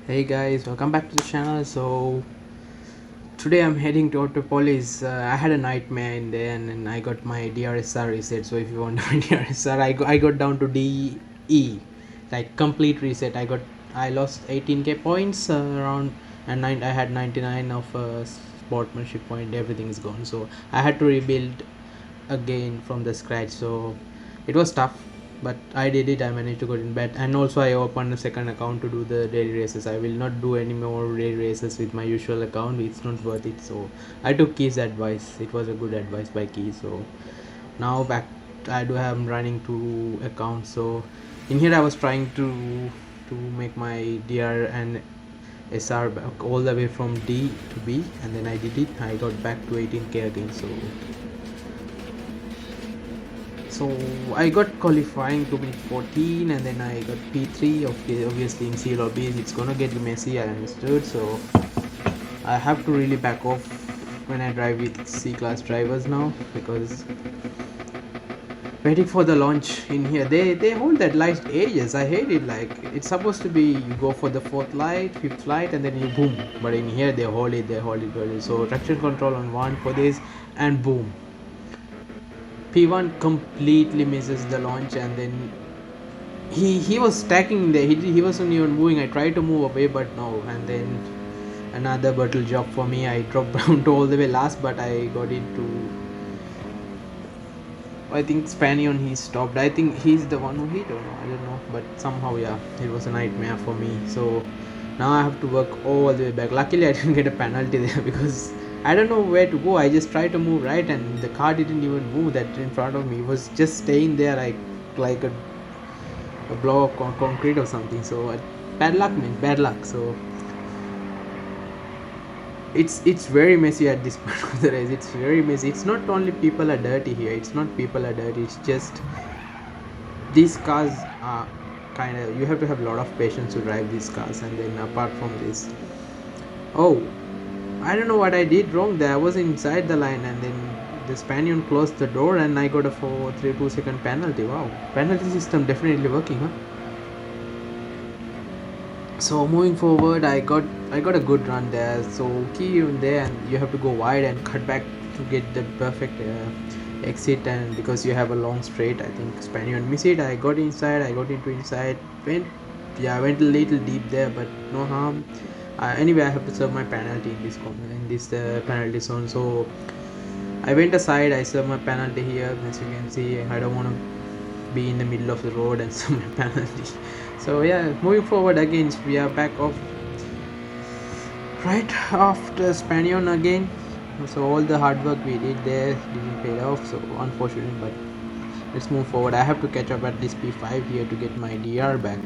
Hey guys, welcome back to the channel. So today I'm heading to Autopolis. I had a nightmare in there and I got my DRSR reset. So if you want my DRSR, I got down to DE, like complete reset. I lost 18k points around, and I had 99 of sportsmanship point. Everything is gone. So I had to rebuild again from the scratch. So it was tough, but I did it. I managed to get in bed, and also I opened a second account to do the daily races. I will not do any more daily races with my usual account. It's not worth it. So I took Key's advice. It was a good advice by Key. So now back, I do have running two accounts. So in here I was trying to make my DR and SR back all the way from D to B, and then I did it. I got back to 18k again. So I got qualifying to minute 14, and then I got P3. Obviously in C lobbies it's gonna get messy, I understood. So I have to really back off when I drive with C class drivers now, because waiting for the launch in here, they hold that light ages. I hate it. Like, it's supposed to be you go for the fourth light, fifth light, and then you boom, but in here they hold it. So traction control on one for this, and boom, P1 completely misses the launch, and then he was stacking there. He wasn't even moving. I tried to move away, but no. And then another battle job for me. I dropped down to all the way last, but I got into, I think Spanion he stopped. I think he's the one who hit, or no, I don't know. But somehow, yeah, it was a nightmare for me. So now I have to work all the way back. Luckily I didn't get a penalty there because I don't know where to go. I just tried to move right, and the car didn't even move that in front of me. It was just staying there like a block of concrete or something. So bad luck, man, bad luck. So it's very messy at this point of the race. It's very messy. It's not only people are dirty here. It's not people are dirty. It's just these cars are kind of, you have to have a lot of patience to drive these cars. And then apart from this, oh, I don't know what I did wrong there. I was inside the line, and then the Spanion closed the door, and I got a 2-second penalty. Wow, penalty system definitely working, huh? So moving forward, I got a good run there. So key in there, and you have to go wide and cut back to get the perfect exit. And because you have a long straight, I think Spanion missed it. I got inside. I got into inside. I went a little deep there, but no harm. Anyway, I have to serve my penalty in this corner, in this penalty zone. So I went aside. I served my penalty here. As you can see, I don't want to be in the middle of the road and serve my penalty. So yeah, moving forward again, we are back off right after Spanion again. So all the hard work we did there didn't pay off. So unfortunately, but let's move forward. I have to catch up at least P5 here to get my DR back.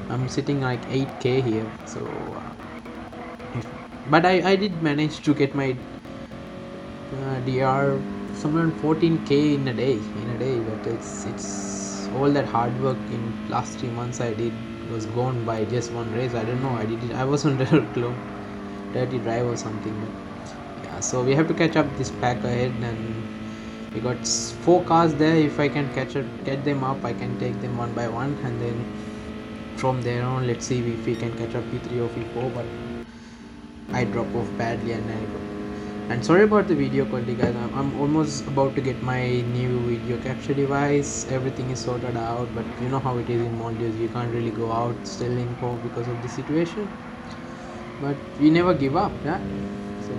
I'm sitting like 8k here. So but I did manage to get my DR somewhere 14k in a day. But it's all that hard work in last 3 months I did was gone by just one race. I don't know, I was on the dirty drive or something. But yeah, so we have to catch up this pack ahead, and we got 4 cars there. If I can get them up, I can take them one by one, and then from there on, let's see if we can catch up P3 or P4. But I drop off badly, and sorry about the video quality, guys. I'm almost about to get my new video capture device. Everything is sorted out, but you know how it is in Maldives. You can't really go out still in Port because of the situation, but we never give up, yeah. So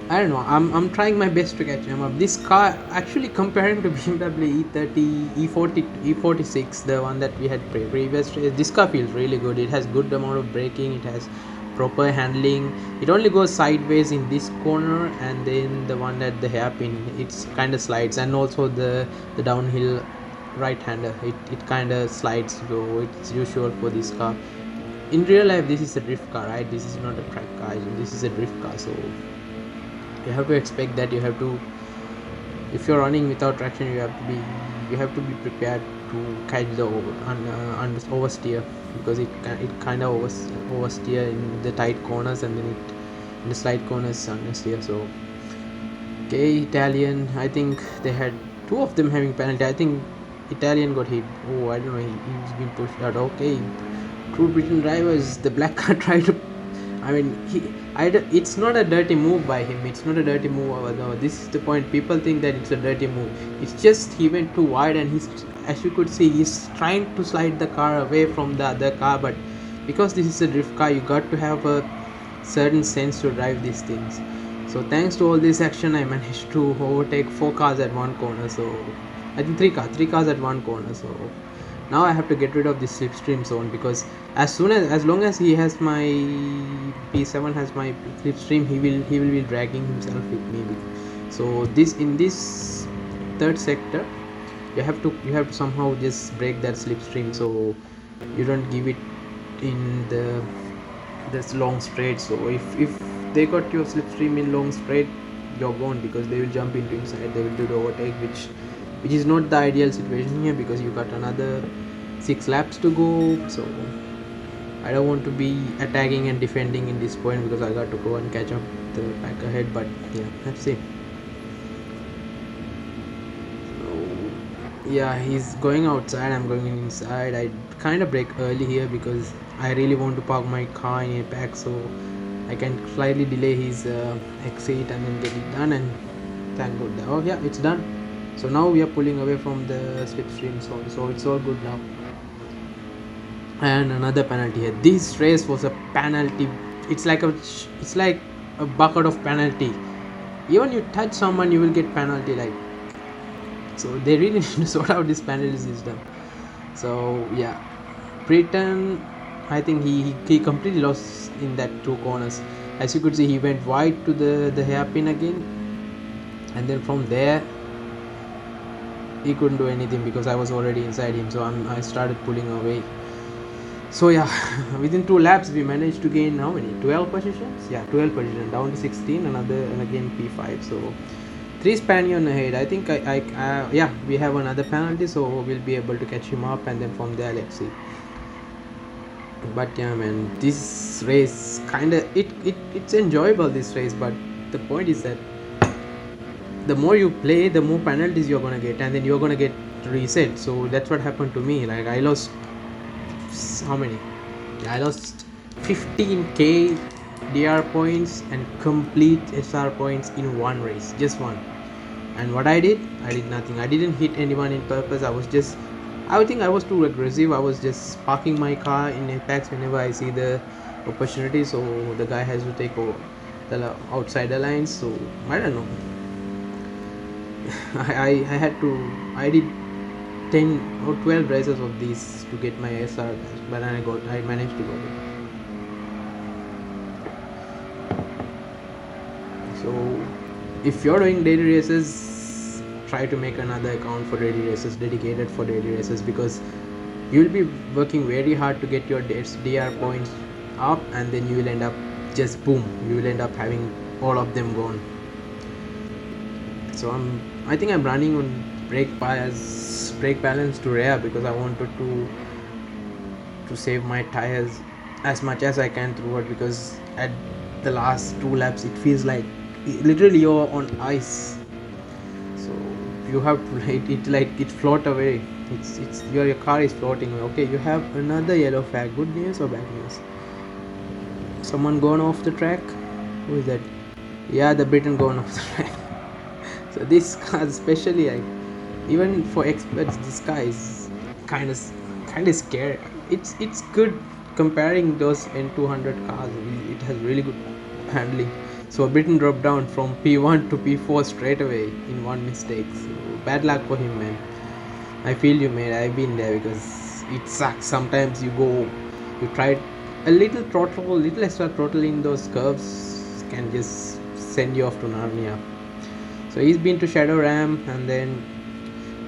I don't know, I'm trying my best to catch him up. This car, actually comparing to BMW E30, E40, E46, the one that we had previous, this car feels really good. It has good amount of braking, it has proper handling. It only goes sideways in this corner, and then the one at the hairpin, it's kind of slides. And also the downhill right hander, it kind of slides, so it's usual for this car. In real life, this is a drift car, right? This is not a track car, this is a drift car. So you have to expect that. You have to, if you're running without traction, you have to be prepared to catch the oversteer, because it kind of oversteer in the tight corners, and then it in the slight corners understeer. So okay, Italian, I think they had 2 of them having penalty. I think Italian got hit. Oh, I don't know. He's been pushed out. Okay, true Britain drivers. The black car tried to. I mean, it's not a dirty move by him. It's not a dirty move. No, this is the point. People think that it's a dirty move. It's just he went too wide, and as you could see, he's trying to slide the car away from the other car. But because this is a drift car, you got to have a certain sense to drive these things. So thanks to all this action, I managed to overtake 4 cars at one corner. So I think three cars at one corner. So now I have to get rid of this slipstream zone, because as long as he has my P7 has my slipstream, he will be dragging himself with me. So in this third sector, you have to somehow just break that slipstream, so you don't give it in this long straight. So if they got your slipstream in long straight, you're gone, because they will jump into inside, they will do the overtake, which is not the ideal situation here, because you got another 6 laps to go. So I don't want to be attacking and defending in this point, because I got to go and catch up the pack ahead. But yeah, let's see. So yeah, he's going outside, I'm going inside. I kind of brake early here because I really want to park my car in a pack, so I can slightly delay his exit and then get it done. And thank God. Oh yeah, it's done. So now we are pulling away from the slipstream zone, so it's all good now. And another penalty here. This race was a penalty. It's like a bucket of penalty. Even you touch someone, you will get penalty. Like, so they really need to sort out this penalty system. So yeah, Britain, I think he completely lost in that 2 corners. As you could see, he went wide to the hairpin again, and then from there he couldn't do anything because I was already inside him. So I started pulling away. So yeah, within 2 laps we managed to gain how many? 12 positions? Yeah, 12 positions, down to 16, and again P5. So 3 Spaniard ahead. I think yeah, we have another penalty, so we'll be able to catch him up, and then from there let's see. But yeah man, this race kinda it's enjoyable, this race, but the point is that the more you play, the more penalties you're gonna get, and then you're gonna get reset. So that's what happened to me. Like, I lost how many? I lost 15k DR points and complete SR points in one race, just one. And what I did nothing. I didn't hit anyone in purpose. I think I was too aggressive. I was just parking my car in apex whenever I see the opportunity, so the guy has to take over the outside lines. So I don't know. I did 10 or 12 races of these to get my SR, but I managed to get it. So if you're doing daily races, try to make another account for daily races, dedicated for daily races, because you'll be working very hard to get your DR points up, and then you will end up just boom, you will end up having all of them gone. So I think I'm running on brake balance to rear, because I wanted to save my tires as much as I can throughout, because at the last 2 laps it feels like literally you're on ice. So you have to let it float away. It's your car is floating away. Okay, you have another yellow flag. Good news or bad news? Someone gone off the track? Who is that? Yeah, the Britain gone off the track. So this car, especially, like, even for experts, this car is kind of scary. It's good comparing those N200 cars. It has really good handling. So Britain dropped down from P1 to P4 straight away in one mistake. So bad luck for him, man. I feel you, man. I've been there, because it sucks. Sometimes you try a little extra throttle in those curves can just send you off to Narnia. So he's been to Shadow Ram, and then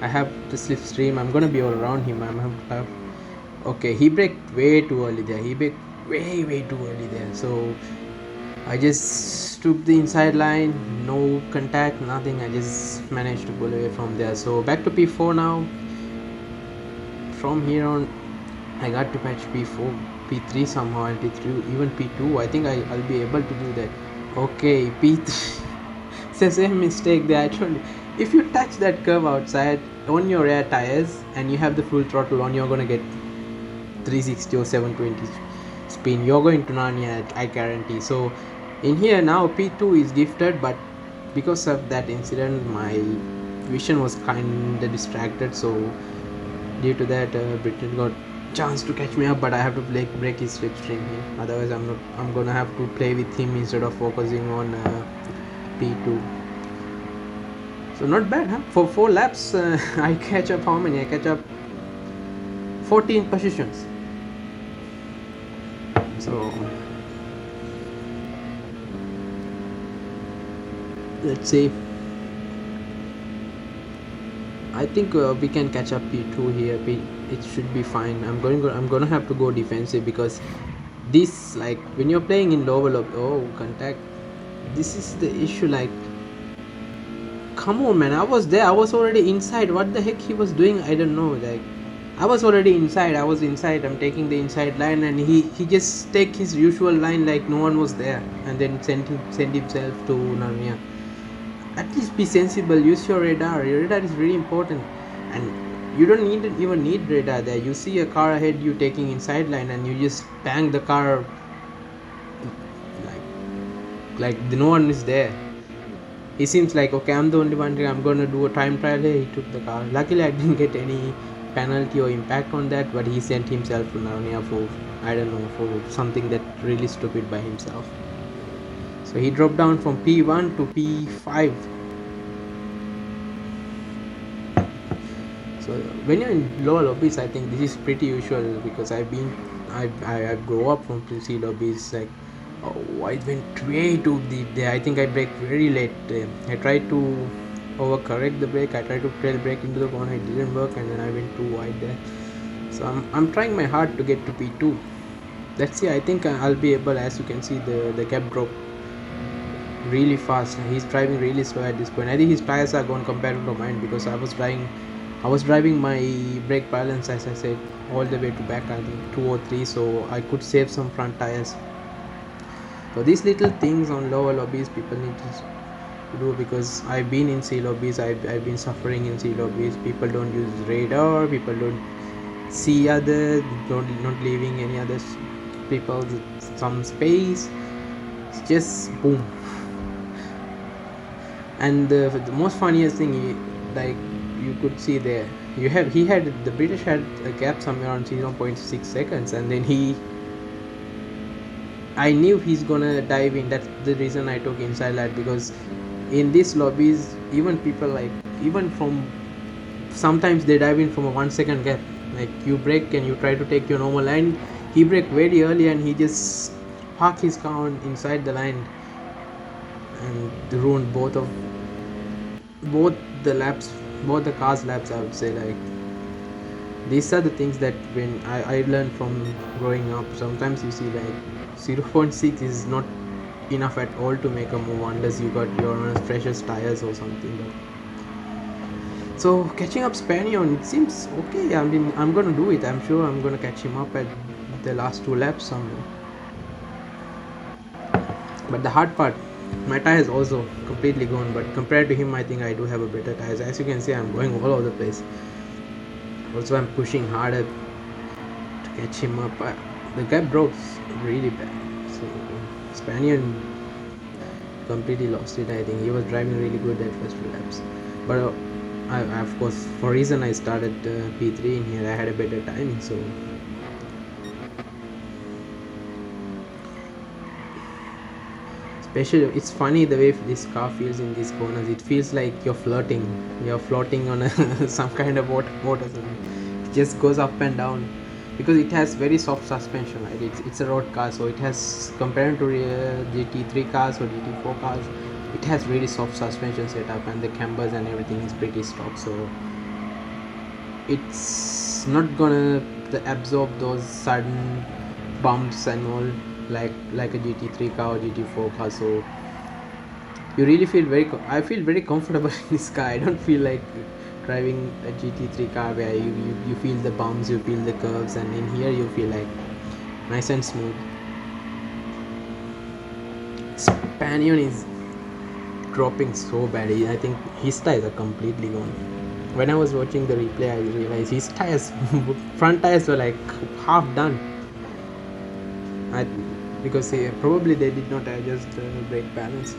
I have the slipstream. I'm gonna be all around him. Okay, he braked way too early there. He braked way too early there. So I just took the inside line, no contact, nothing. I just managed to pull away from there. So back to P4 now. From here on, I got to match P4, P3 somehow, and P3, even P2. I think I'll be able to do that. Okay, P3. It's the same mistake there. If you touch that curve outside on your rear tires and you have the full throttle on, you're gonna get 360 or 720 spin. You're going to Narnia, I guarantee. So in here now P2 is gifted, but because of that incident my vision was kinda distracted, so due to that Britain got chance to catch me up, but I have to break his slipstream here. Otherwise I'm gonna have to play with him instead of focusing on P2. So not bad, huh? For 4 laps I catch up how many? I catch up 14 positions. So let's see. I think we can catch up P2 here. It should be fine. I'm gonna have to go defensive because this, like when you're playing in lower contact, this is the issue. Like, come on man, I was there, I was already inside. What the heck he was doing, I don't know. Like, I was already inside, I'm taking the inside line, and he just take his usual line like no one was there, and then send himself to Narnia. At least be sensible, use your radar is very important. And you don't even need radar there. You see a car ahead you taking inside line and you just bang the car like no one is there. He seems like, okay, I'm the only one, I'm gonna do a time trial here. He took the car. Luckily I didn't get any penalty or impact on that, but he sent himself to Narnia for, I don't know, for something that really stupid by himself. So he dropped down from P1 to P5. So when you're in lower lobbies, I think this is pretty usual because I grew up from C lobbies. Like, oh, I went way too deep there. I think I braked very late. I tried to overcorrect the brake. I tried to trail brake into the corner. It didn't work, and then I went too wide there. So I'm trying my hard to get to P2. Let's see. I think I'll be able. As you can see, the gap drop really fast. He's driving really slow at this point. I think his tires are gone compared to mine because I was driving my brake balance, as I said, all the way to back, I think 2 or 3, so I could save some front tires. So these little things on lower lobbies people need to do, because I've been in C lobbies, I've been suffering in C lobbies. People don't use radar, people don't see other, not leaving any other people some space. It's just boom. And the most funniest thing, like you could see there, the British had a gap somewhere around 0.6 seconds, and then I knew he's gonna dive in. That's the reason I took inside line, because in these lobbies, even from sometimes they dive in from a 1 second gap. Like, you brake and you try to take your normal line, he braked very early and he just parked his car inside the line and ruined both the cars laps, I would say. Like, these are the things that when I learned from growing up. Sometimes you see like 0.6 is not enough at all to make a move unless you got your freshest tires or something. So catching up Spanion, it seems okay. I mean, I'm gonna do it. I'm sure I'm gonna catch him up at the last 2 laps somewhere. But the hard part, my tire is also completely gone, but compared to him, I think I do have a better tires. As you can see, I'm going all over the place. Also, I'm pushing harder to catch him up. The gap drops really bad. So Spanion completely lost it. I think he was driving really good at first 2 laps. But I, of course, for reason I started P3 in here, I had a better timing. So especially, it's funny the way this car feels in these corners. It feels like you're floating on some kind of boat or something. It just goes up and down because it has very soft suspension, right? It's a road car, so it has, compared to GT3 cars or GT4 cars, it has really soft suspension setup, and the cambers and everything is pretty stock, so it's not gonna absorb those sudden bumps and all like a GT3 car or GT4 car. So you really feel I feel very comfortable in this car. I don't feel like driving a GT3 car where you feel the bumps, you feel the curves, and in here you feel like nice and smooth. Spanion is dropping so bad. I think his tires are completely gone. When I was watching the replay, I realized his tires, front tires were like half done. Because probably they did not adjust the brake balance.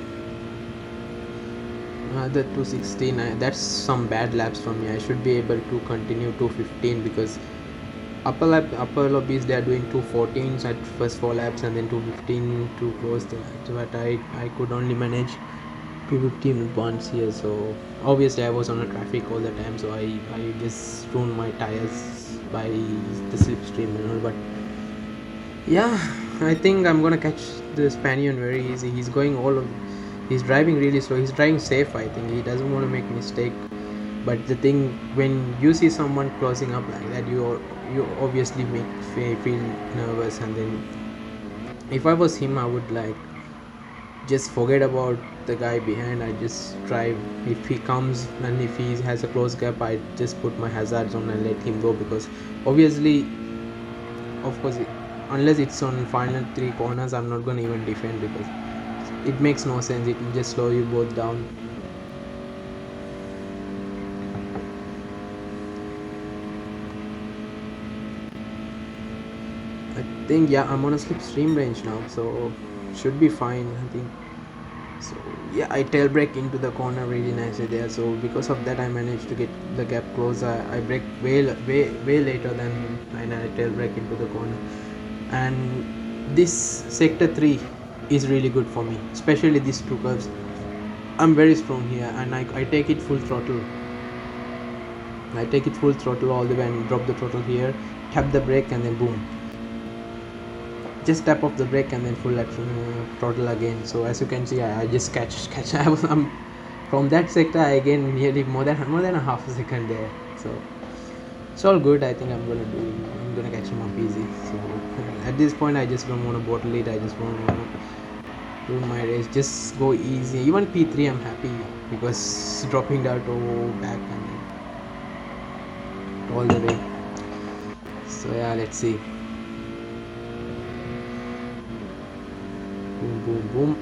The 216, that's some bad laps for me. I should be able to continue 215 because upper lobbies they are doing 214s at first 4 laps and then 215 to close the laps, but I could only manage 215 once here. So obviously I was on a traffic all the time, so I just ruined my tires by the slipstream and all. But yeah, I think I'm gonna catch the Spaniard very easy. He's driving really slow. He's driving safe. I think he doesn't want to make mistake. But the thing, when you see someone closing up like that, you obviously feel nervous. And then if I was him, I would like just forget about the guy behind. I just drive. If he comes and if he has a close gap, I just put my hazards on and let him go, because obviously, of course, unless it's on final 3 corners, I'm not gonna even defend, because it makes no sense. It will just slow you both down. I think, yeah, I'm on a slipstream range now, so should be fine, I think. So yeah, I tail brake into the corner really nicely there, so because of that I managed to get the gap closer. I brake way later than him, and I tail brake into the corner. And this sector 3 is really good for me, especially these 2 curves. I'm very strong here, and I take it full throttle. I take it full throttle all the way and drop the throttle here, tap the brake, and then boom, just tap off the brake and then full action throttle again. So as you can see, I just catch I'm from that sector I gained nearly more than a half a second there. So it's all good. I think I'm gonna catch him up easy. So at this point I just don't want to bottle it. I just want to do my race, just go easy. Even P3 I'm happy, because dropping that back and all the way. So yeah, let's see. Boom boom,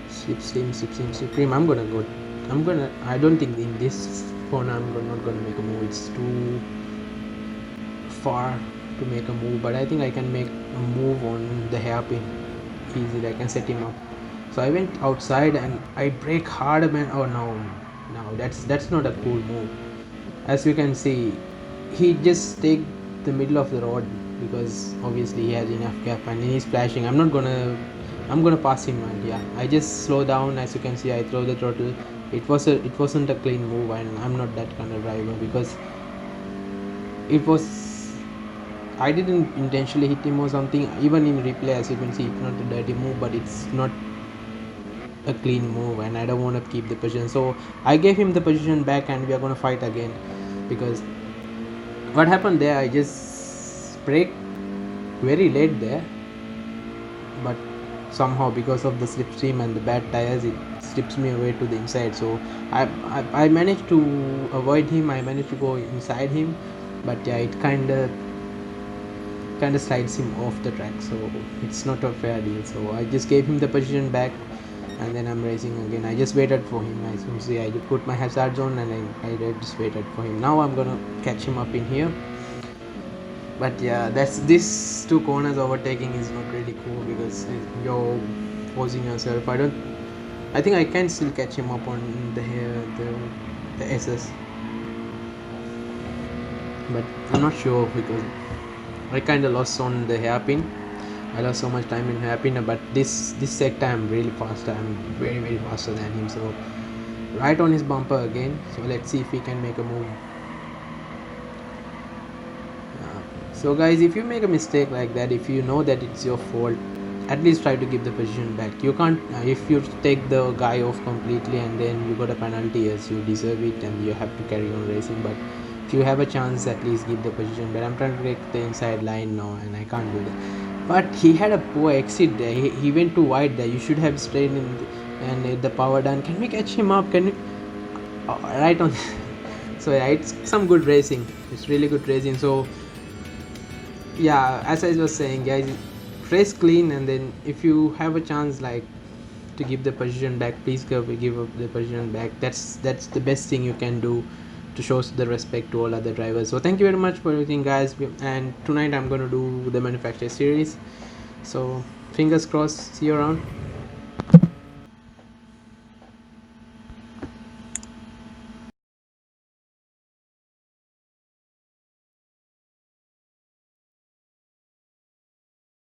slipstream. I don't think in this corner I'm not gonna make a move. It's too far to make a move, but I think I can make a move on the hairpin easily. I can set him up. So I went outside and I brake hard, man. Oh no, that's not a cool move. As you can see, he just take the middle of the road, because obviously he has enough gap and he's flashing. I'm gonna pass him, and yeah, I just slow down. As you can see, I throw the throttle. It wasn't a clean move, and I'm not that kind of driver, because I didn't intentionally hit him or something. Even in replay, as you can see, it's not a dirty move, but it's not a clean move, and I don't want to keep the position. So I gave him the position back, and we are gonna fight again, because what happened there, I just braked very late there, but somehow because of the slipstream and the bad tires, it slips me away to the inside. So I managed to avoid him. I managed to go inside him, but yeah, it kind of slides him off the track, so it's not a fair deal. So I just gave him the position back, and then I'm racing again. I just waited for him. As you can see, I just put my hazards on, and I just waited for him. Now I'm gonna catch him up in here. But yeah, this 2 corners overtaking is not really cool, because you're forcing yourself. I think I can still catch him up on the SS, but I'm not sure, because I kind of lost on the hairpin. I lost so much time in hairpin, but this sector I'm really faster. I'm very, very faster than him. So right on his bumper again. So let's see if he can make a move. So guys, if you make a mistake like that, if you know that it's your fault, at least try to give the position back. You can't, if you take the guy off completely and then you got a penalty, yes, you deserve it and you have to carry on racing. But if you have a chance, at least give the position back. I'm trying to take the inside line now, and I can't do that. But he had a poor exit there. He went too wide there. You should have straight in and the power down. Can we catch him up? Can we? Right on. So yeah, it's some good racing. It's really good racing. So yeah, as I was saying, guys, race clean, and then if you have a chance, like, to give the position back, please give up the position back. That's the best thing you can do to show the respect to all other drivers. So thank you very much for everything, guys. And tonight I'm going to do the manufacturer series, so fingers crossed. See you around.